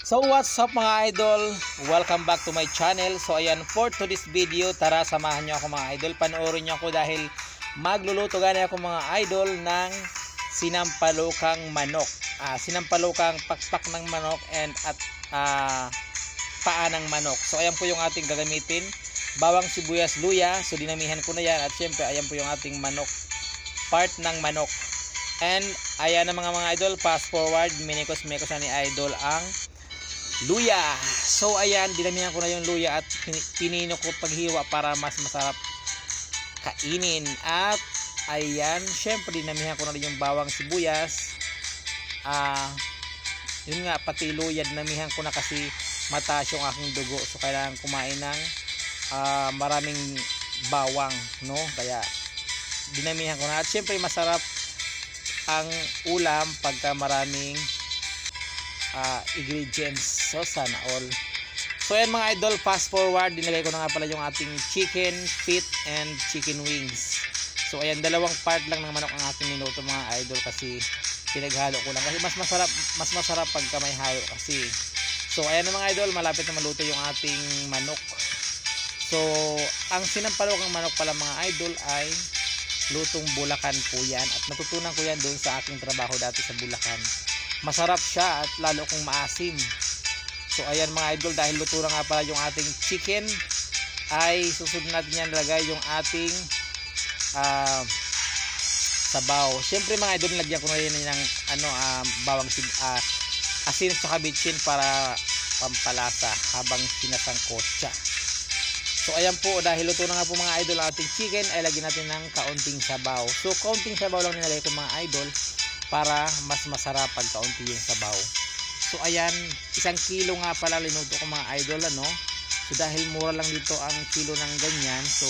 So what's up mga idol, welcome back to my channel. So ayan, for today's video, tara samahan nyo ako mga idol. Panoorin nyo ako dahil magluluto gani ako mga idol ng sinampalukang manok, sinampalukang pakpak ng manok at paa ng manok. So ayan po yung ating gagamitin, bawang, sibuyas, luya. So dinamihan ko na yan, at syempre ayan po yung ating manok, part ng manok. And ayan na mga idol, fast forward, minikos na ni idol ang luya. So ayan, dinamihan ko na yung luya at pinino ko paghiwa para mas masarap kainin. At ayan, syempre dinamihan ko na rin yung bawang, sibuyas. Yun nga, pati luya dinamihan ko na kasi mataas yung aking dugo. So kailangan kumain ng maraming bawang, no? Kaya dinamihan ko na. At syempre masarap ang ulam pagka maraming ingredients. So sana all. So ayan mga idol, fast forward, dinagay ko na nga pala yung ating chicken feet and chicken wings. So ayan, dalawang part lang ng manok ang aking minuto mga idol, kasi pinaghalo ko lang kasi mas masarap pagka may halo kasi. So ayan na mga idol, malapit na maluto yung ating manok. So ang sinampalukang manok pala mga idol ay lutong Bulacan po yan, at natutunan ko yan doon sa aking trabaho dati sa Bulacan. Masarap siya at lalo kung maasim. So ayan mga idol, dahil luto na nga pala yung ating chicken, ay susunod natin yan lagay yung ating sabaw. Syempre mga idol, nilagyan ko na rin ng bawang, asin at saka bitchin para pampalasa habang sinasangkot siya. So ayan po, dahil luto na nga po mga idol ang ating chicken, ay lagyan natin ng kaunting sabaw. So kaunting sabaw lang nilagay ko mga idol para mas masarap pag kaunti yung sabaw. So ayan, 1 kilo nga pala linuto ko mga idol, ano. So dahil mura lang dito ang kilo ng ganyan, so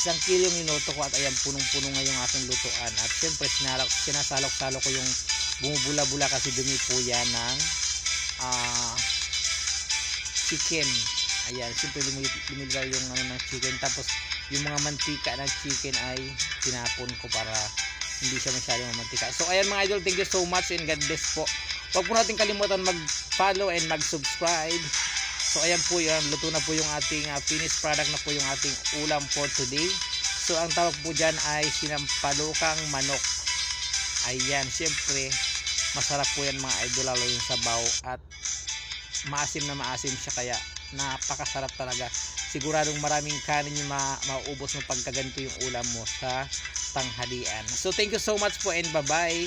1 kilo yung linuto ko, at ayan, punong-puno nga yung aking lutuan. At syempre sinasalok-salok ko yung bumubula-bula kasi dumi po yan ng chicken. Ayan, syempre lumilitaw yung ng chicken, tapos yung mga mantika ng chicken ay tinapon ko para hindi siya masyadong mantika. So ayan mga idol, thank you so much and God bless po. Huwag po natin kalimutan mag-follow and mag-subscribe. So ayan po yun, luto na po yung ating finished product na po yung ating ulam for today. So ang tawag po dyan ay sinampalukang manok. Ayan, syempre masarap po yan mga idol, lalo yung sabaw, at maasim na maasim siya, kaya napakasarap talaga. Siguradong maraming kanin yung mauubos mo pagka ganito yung ulam mo sa tanghalian. So thank you so much po and bye bye.